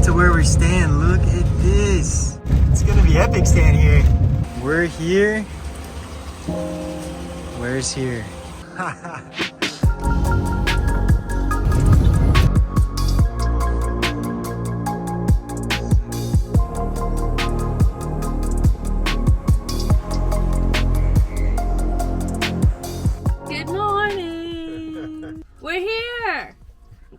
to where we're staying. Look at this. It's gonna be epic staying here. We're here. Where's here? Good morning. We're here.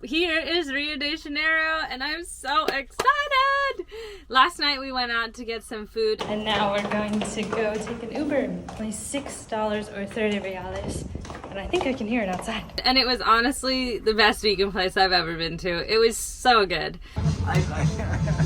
Here is Rio de Janeiro, and I'm so excited! Last night we went out to get some food, and now we're going to go take an Uber. Only $6 or 30 reales, and I think I can hear it outside. And it was honestly the best vegan place I've ever been to. It was so good.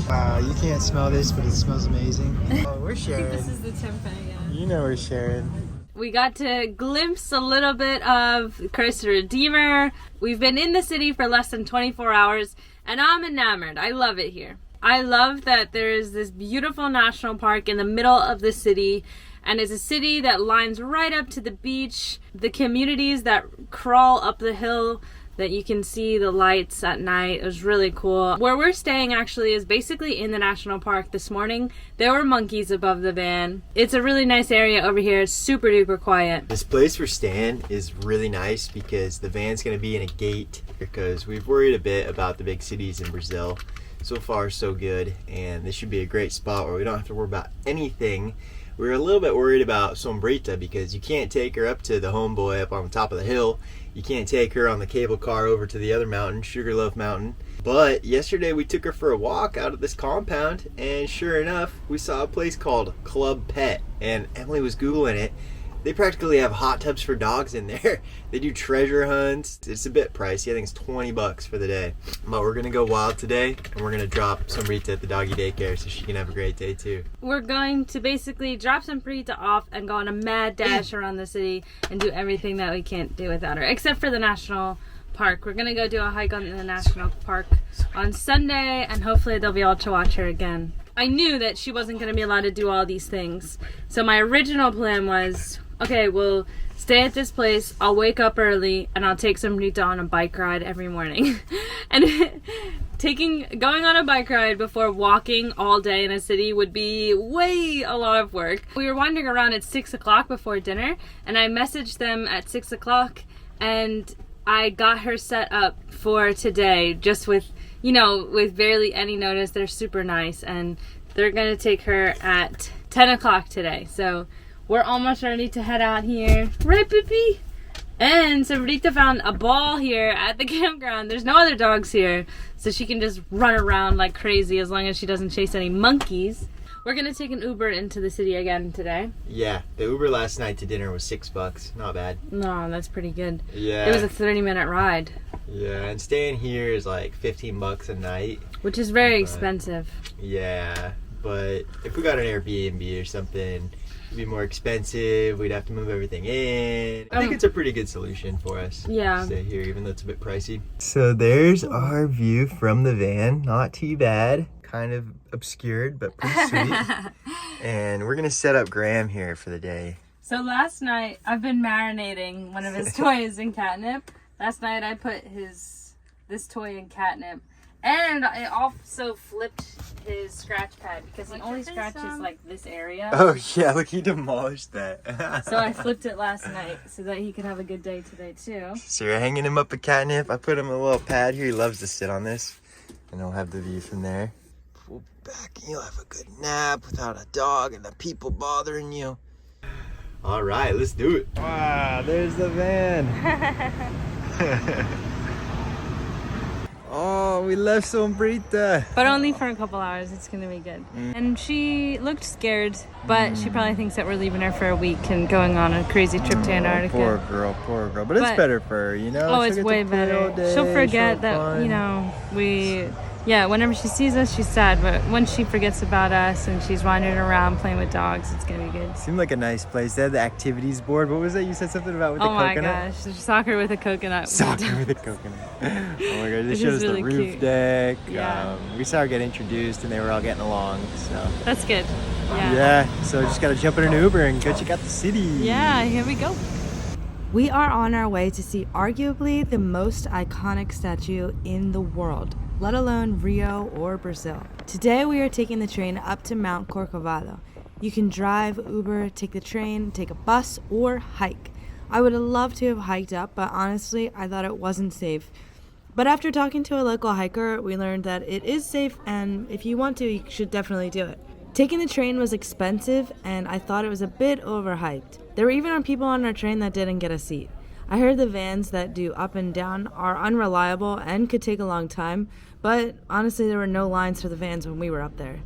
Wow, you can't smell this, but it smells amazing. Oh, we're sharing. This is the tempeh, yeah. You know we're sharing. We got to glimpse a little bit of Cristo Redeemer. We've been in the city for less than 24 hours, and I'm enamored. I love it here. I love that there is this beautiful national park in the middle of the city, and it's a city that lines right up to the beach. The communities that crawl up the hill, that you can see the lights at night. It was really cool. Where we're staying actually is basically in the national park. This morning there were monkeys above the van. It's a really nice area over here. It's super duper quiet. This place we're staying is really nice because the van's gonna be in a gate, because we've worried a bit about the big cities in Brazil. So far so good, and this should be a great spot where we don't have to worry about anything. We were a little bit worried about Sombrita because you can't take her up to the homeboy up on the top of the hill. You can't take her on the cable car over to the other mountain, Sugarloaf Mountain. But yesterday we took her for a walk out of this compound, and sure enough, we saw a place called Club Pet, and Emily was Googling it. They practically have hot tubs for dogs in there. They do treasure hunts. It's a bit pricey. I think it's 20 bucks for the day. But we're gonna go wild today, and we're gonna drop Sombrita at the doggy daycare so she can have a great day too. We're going to basically drop Sombrita off and go on a mad dash around the city and do everything that we can't do without her, except for the national park. We're gonna go do a hike on the national park on Sunday, and hopefully they'll be able to watch her again. I knew that she wasn't gonna be allowed to do all these things, so my original plan was, okay, we'll stay at this place, I'll wake up early, and I'll take Sombrita on a bike ride every morning. And going on a bike ride before walking all day in a city would be way a lot of work. We were wandering around at 6 o'clock before dinner, and I messaged them at 6 o'clock, and I got her set up for today, just with, you know, with barely any notice. They're super nice, and they're gonna take her at 10 o'clock today. So we're almost ready to head out here. Right, Pippi? And Sombrita found a ball here at the campground. There's no other dogs here, so she can just run around like crazy as long as she doesn't chase any monkeys. We're gonna take an Uber into the city again today. Yeah, the Uber last night to dinner was $6. Not bad. No, that's pretty good. Yeah. It was a 30-minute ride. Yeah, and staying here is like 15 bucks a night. Which is very expensive. Yeah, but if we got an Airbnb or something, it'd be more expensive. We'd have to move everything in. I think it's a pretty good solution for us. Yeah. To stay here, even though it's a bit pricey. So there's our view from the van. Not too bad. Kind of obscured, but pretty sweet. And we're gonna set up Graham here for the day. So last night, I've been marinating one of his toys in catnip. Last night I put this toy in catnip. And I also flipped his scratch pad because he only scratches like this area. Oh yeah, look, he demolished that. So I flipped it last night so that he could have a good day today too. So you're hanging him up a catnip. I put him a little pad here. He loves to sit on this. And he'll have the view from there. Pull back and you'll have a good nap without a dog and the people bothering you. All right, let's do it. Wow, there's the van. Oh, we left Sombrita. But only for a couple hours. It's gonna be good. And she looked scared, but she probably thinks that we're leaving her for a week and going on a crazy trip to Antarctica. Poor girl, poor girl. But it's better for her, you know? Oh, it's way better. She'll forget that, you know, yeah, whenever she sees us, she's sad. But once she forgets about us and she's wandering around playing with dogs, it's going to be good. Seemed like a nice place. They had the activities board. What was that? You said something about with the coconut? Oh my gosh, soccer with a coconut. Soccer with a coconut. Oh my gosh, they showed us the roof deck. Yeah. We saw her get introduced and they were all getting along. So that's good. Yeah. Yeah, so just got to jump in an Uber and go check out the city. Yeah, here we go. We are on our way to see arguably the most iconic statue in the world, let alone Rio or Brazil. Today we are taking the train up to Mount Corcovado. You can drive, Uber, take the train, take a bus, or hike. I would have loved to have hiked up, but honestly, I thought it wasn't safe. But after talking to a local hiker, we learned that it is safe, and if you want to, you should definitely do it. Taking the train was expensive, and I thought it was a bit overhyped. There were even people on our train that didn't get a seat. I heard the vans that do up and down are unreliable and could take a long time, but honestly there were no lines for the vans when we were up there.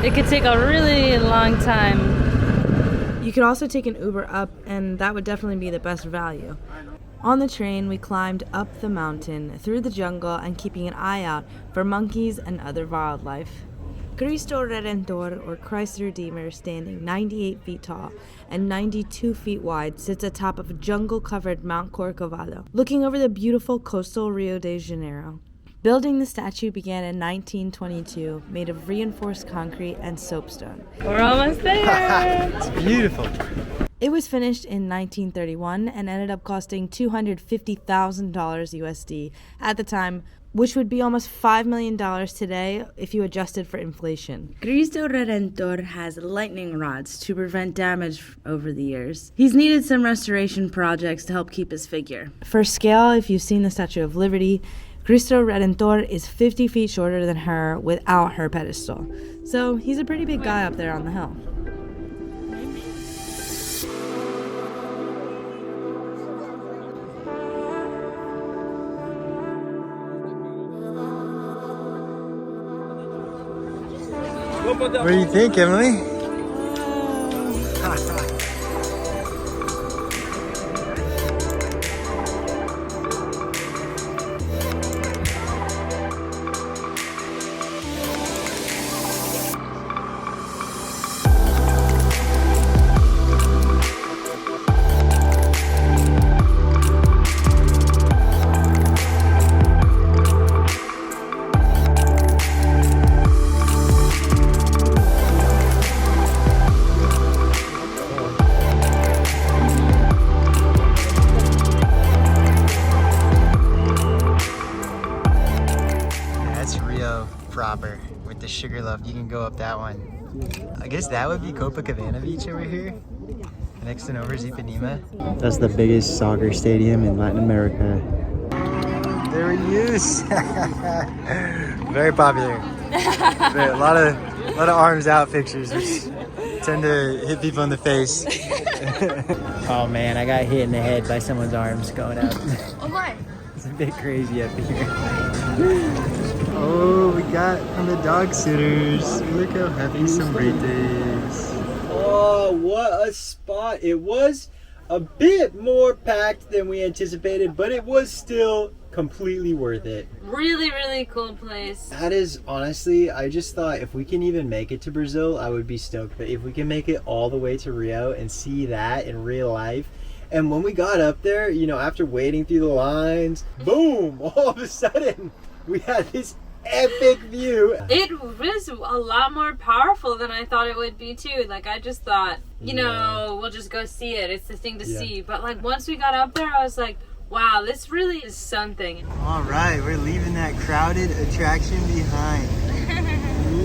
It could take a really long time. You could also take an Uber up, and that would definitely be the best value. On the train, we climbed up the mountain, through the jungle, and keeping an eye out for monkeys and other wildlife. Cristo Redentor, or Christ the Redeemer, standing 98 feet tall and 92 feet wide, sits atop of jungle-covered Mount Corcovado, looking over the beautiful coastal Rio de Janeiro. Building the statue began in 1922, made of reinforced concrete and soapstone. We're almost there! It's beautiful. It was finished in 1931 and ended up costing $250,000 USD at the time, which would be almost $5 million today if you adjusted for inflation. Cristo Redentor has lightning rods to prevent damage over the years. He's needed some restoration projects to help keep his figure. For scale, if you've seen the Statue of Liberty, Cristo Redentor is 50 feet shorter than her without her pedestal. So he's a pretty big guy up there on the hill. What do you think, Emily? Proper with the sugar loaf. You can go up that one. I guess that would be Copacabana Beach over here. Next one over is Ipanema. That's the biggest soccer stadium in Latin America. There he is. Very popular. A lot of arms out pictures, which tend to hit people in the face. Oh man, I got hit in the head by someone's arms going out. Oh my! It's a bit crazy up here. Oh, we got from the dog sitters. Look how happy Sombrite is. Oh, what a spot. It was a bit more packed than we anticipated, but it was still completely worth it. Really, really cool place. That is, honestly, I just thought if we can even make it to Brazil, I would be stoked. But if we can make it all the way to Rio and see that in real life, and when we got up there, you know, after waiting through the lines, boom, all of a sudden, we had this epic view. It was a lot more powerful than I thought it would be too. Like I just thought, you know, we'll just go see it. It's the thing to see. But like once we got up there, I was like, wow, this really is something. All right, we're leaving that crowded attraction behind.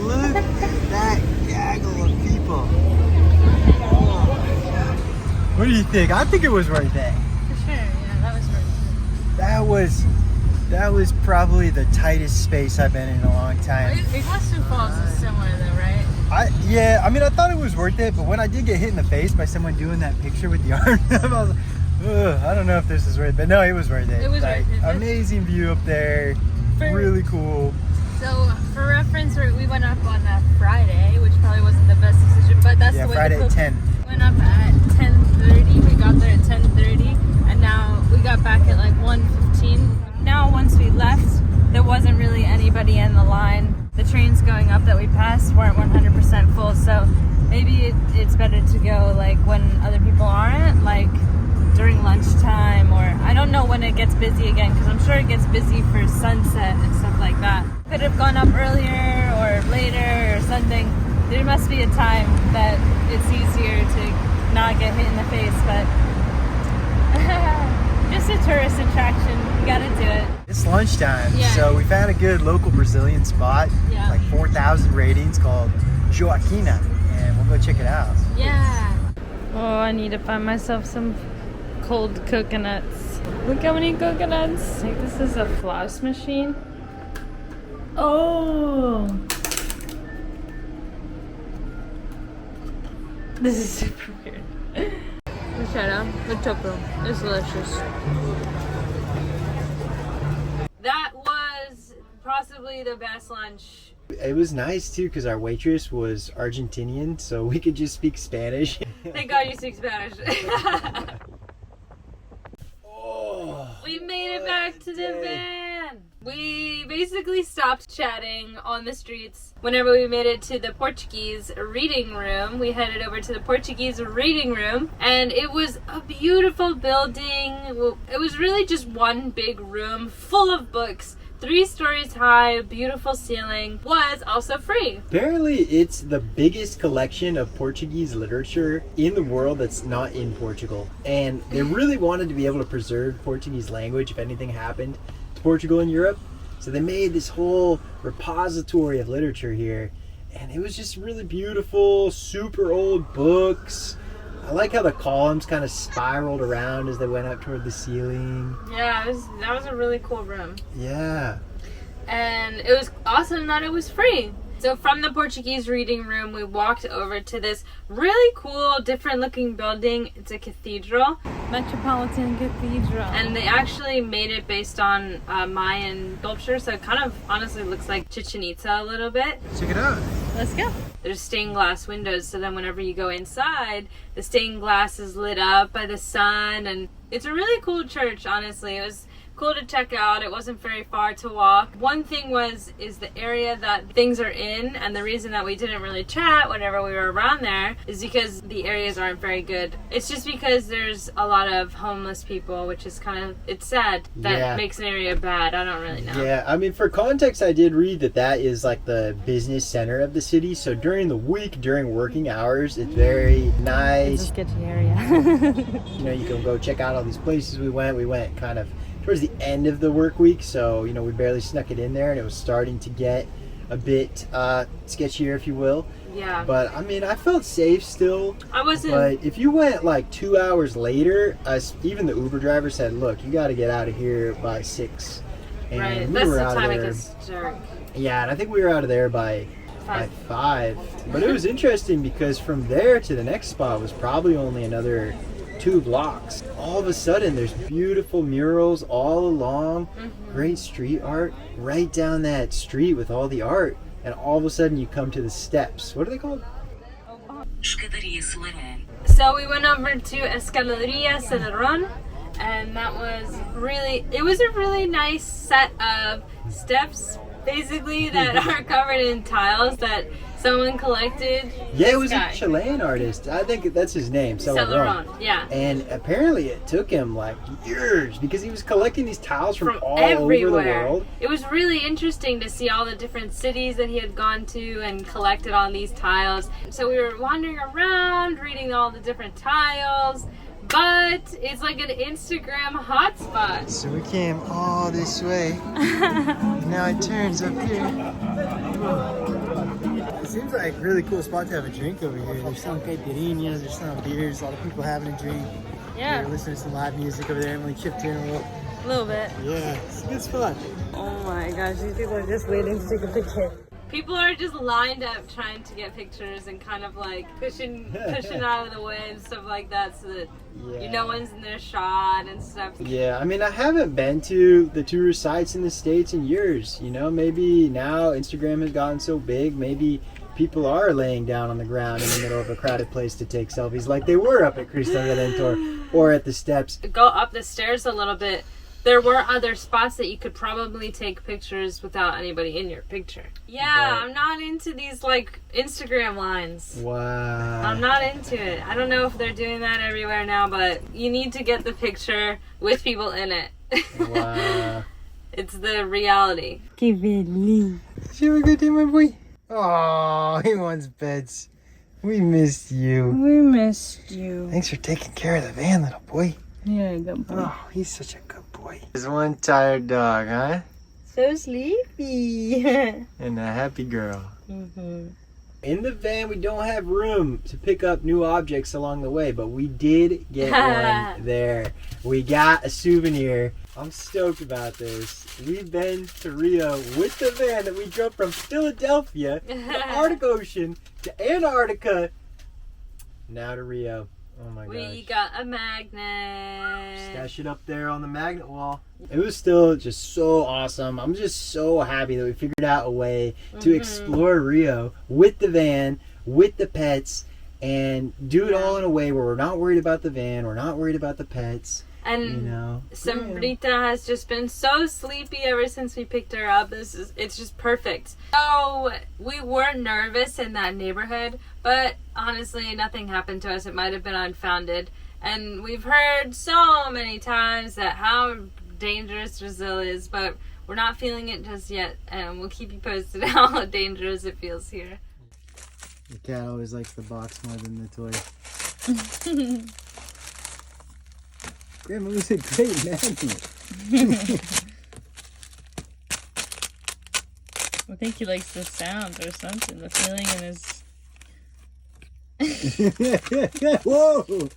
Look at that gaggle of people. Oh my God. What do you think? I think it was worth it. For sure, yeah, that was worth it. That was probably the tightest space I've been in a long time. Iguazu Falls is similar though, right? I thought it was worth it, but when I did get hit in the face by someone doing that picture with the arm, I was like, ugh, I don't know if this is worth it. But no, it was worth it. It was worth it. Amazing view up there. Really cool. So, for reference, we went up on a Friday, which probably wasn't the best decision, but that's the way Friday at 10. Went up at 10:30. We got there at 10:30, and now we got back at like 1:15. Now, once we left, there wasn't really anybody in the line. The trains going up that we passed weren't 100% full, so maybe it's better to go like when other people aren't, like during lunchtime, or I don't know when it gets busy again, because I'm sure it gets busy for sunset and stuff like that. Could have gone up earlier or later or something. There must be a time that it's easier to not get hit in the face, but Just a tourist attraction. You gotta do it. It's lunchtime, Yeah. so we found a good local Brazilian spot, Yeah. like 4,000 ratings, called Joaquina, and we'll go check it out. Yeah. Oh, I need to find myself some cold coconuts. Look how many coconuts. I think this is a floss machine. Oh. This is super weird. Bruschetta with tofu. It's delicious. That was possibly the best lunch. It was nice too because our waitress was Argentinian, so we could just speak Spanish. Thank God you speak Spanish. Oh, We made it back to the van. We basically stopped chatting on the streets. Whenever we made it to the Portuguese reading room, we headed over to the Portuguese reading room, and it was a beautiful building. It was really just one big room full of books. 3 stories high, beautiful ceiling, was also free. apparently it's the biggest collection of Portuguese literature in the world that's not in Portugal, and they really wanted to be able to preserve Portuguese language if anything happened to Portugal in Europe, so they made this whole repository of literature here, and it was just really beautiful, super old books. I like how the columns kind of spiraled around as they went up toward the ceiling. Yeah, that was a really cool room. Yeah. And it was awesome that it was free. So from the Portuguese reading room, we walked over to this really cool, different looking building. It's a cathedral. Metropolitan Cathedral. And they actually made it based on Mayan sculpture, so it kind of honestly looks like Chichen Itza a little bit. Check it out. Let's go. There's stained glass windows, so then whenever you go inside, the stained glass is lit up by the sun, and it's a really cool church, honestly. It was cool to check out. It wasn't very far to walk. One thing is the area that things are in, and the reason that we didn't really chat whenever we were around there is because the areas aren't very good. It's just because there's a lot of homeless people, which is it's sad that makes an area bad. I don't really know. Yeah, I mean, for context, I did read that is like the business center of the city. So during the week, during working hours, it's very nice. It's a sketchy area. You know, you can go check out all these places we went. We went kind of towards the end of the work week, so you know we barely snuck it in there, and it was starting to get a bit sketchier, if you will. Yeah. But I mean, I felt safe still. I wasn't. But if you went like 2 hours later, even the Uber driver said, "Look, you got to get out of here by 6." And Right. we That's were the out of time it there. gets dark. Yeah, and I think we were out of there by 5. But it was interesting because from there to the next spot was probably only another 2 blocks. All of a sudden, there's beautiful murals all along, great street art right down that street with all the art, and all of a sudden you come to the steps. What are they called? Escadaria Selarón. So we went over to Escadaria Selarón, and it was a really nice set of steps, basically, that are covered in tiles that someone collected. Yeah, it was This guy. a Chilean artist. I think that's his name, Selarón. Selarón, yeah. And apparently it took him like years because he was collecting these tiles from all everywhere. over the world. It was really interesting to see all the different cities that he had gone to and collected all these tiles. So we were wandering around, reading all the different tiles, but it's like an Instagram hotspot. So we came all this way. Now it turns up here. It seems like a really cool spot to have a drink over here. There's some caipirinhas, there's some beers, a lot of people having a drink. Yeah, We're listening to some live music over there. Emily chipped in a little. a little bit. Yeah, it's a good spot. Oh my gosh, these people are just waiting to take a picture. People are just lined up trying to get pictures and kind of like pushing out of the way and stuff like that, so that no one's in their shot and stuff. Yeah, I mean, I haven't been to the tourist sites in the States in years. You know, maybe now Instagram has gotten so big, maybe people are laying down on the ground in the middle of a crowded place to take selfies like they were up at Cristo Redentor or at the steps. Go up the stairs a little bit. There were other spots that you could probably take pictures without anybody in your picture. Yeah, Right. I'm not into these like Instagram lines. Wow. I'm not into it. I don't know if they're doing that everywhere now, but you need to get the picture with people in it. Wow. It's the reality. Que feliz. Did you have a good day, my boy? Oh, he wants beds. We missed you. We missed you. Thanks for taking care of the van, little boy. You're a good boy. Oh, he's such a good boy. There's one tired dog, huh? So sleepy. And a happy girl. In the van, we don't have room to pick up new objects along the way, but we did get one there. We got a souvenir. I'm stoked about this. We've been to Rio with the van that we drove from Philadelphia, the Arctic Ocean, to Antarctica, now to Rio. Oh my gosh. We got a magnet. Stash it up there on the magnet wall. It was still just so awesome. I'm just so happy that we figured out a way to explore Rio with the van, with the pets, and do it all in a way where we're not worried about the van, we're not worried about the pets. And You know, Sombrita has just been so sleepy ever since we picked her up. It's just perfect. So we were nervous in that neighborhood, but honestly nothing happened to us. It might have been unfounded. And we've heard so many times that how dangerous Brazil is, but we're not feeling it just yet. And we'll keep you posted how dangerous it feels here. the cat always likes the box more than the toy. Grandma was a great magnet. I think he likes the sound or something, the feeling in his... Whoa!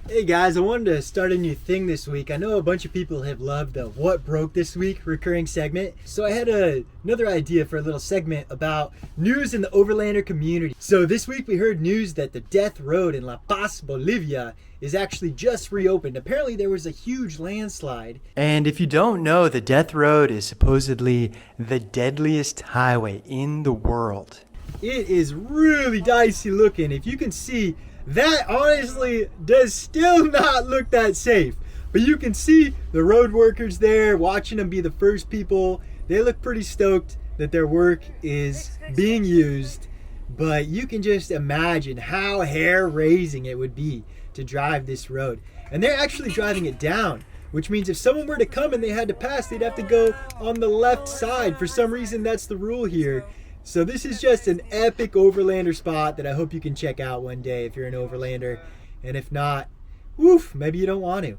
Hey guys, I wanted to start a new thing this week. I know a bunch of people have loved the What Broke This Week recurring segment. So I had another idea for a little segment about news in the Overlander community. So this week we heard news that the Death Road in La Paz, Bolivia is actually just reopened. Apparently there was a huge landslide. And if you don't know, the Death Road is supposedly the deadliest highway in the world. It is really dicey looking. If you can see, that honestly does still not look that safe. But you can see the road workers there, watching them be the first people. They look pretty stoked that their work is being used. But you can just imagine how hair-raising it would be to drive this road. And they're actually driving it down, which means if someone were to come and they had to pass, they'd have to go on the left side. For some reason, that's the rule here. So this is just an epic Overlander spot that I hope you can check out one day if you're an Overlander. And if not, woof, maybe you don't want to.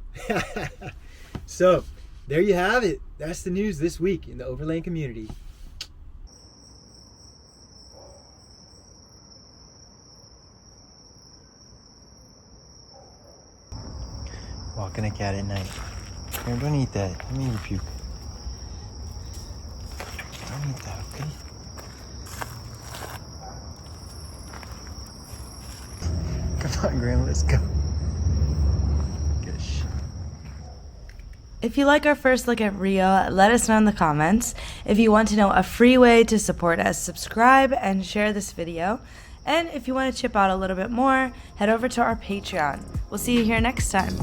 So there you have it. That's the news this week in the Overland community. Walking a cat at night. Here, don't eat that. Let me rebuke. Don't eat that, okay? Come on, Grandma, let's go. Gosh. If you like our first look at Rio, let us know in the comments. If you want to know a free way to support us, subscribe and share this video. And if you want to chip out a little bit more, head over to our Patreon. We'll see you here next time.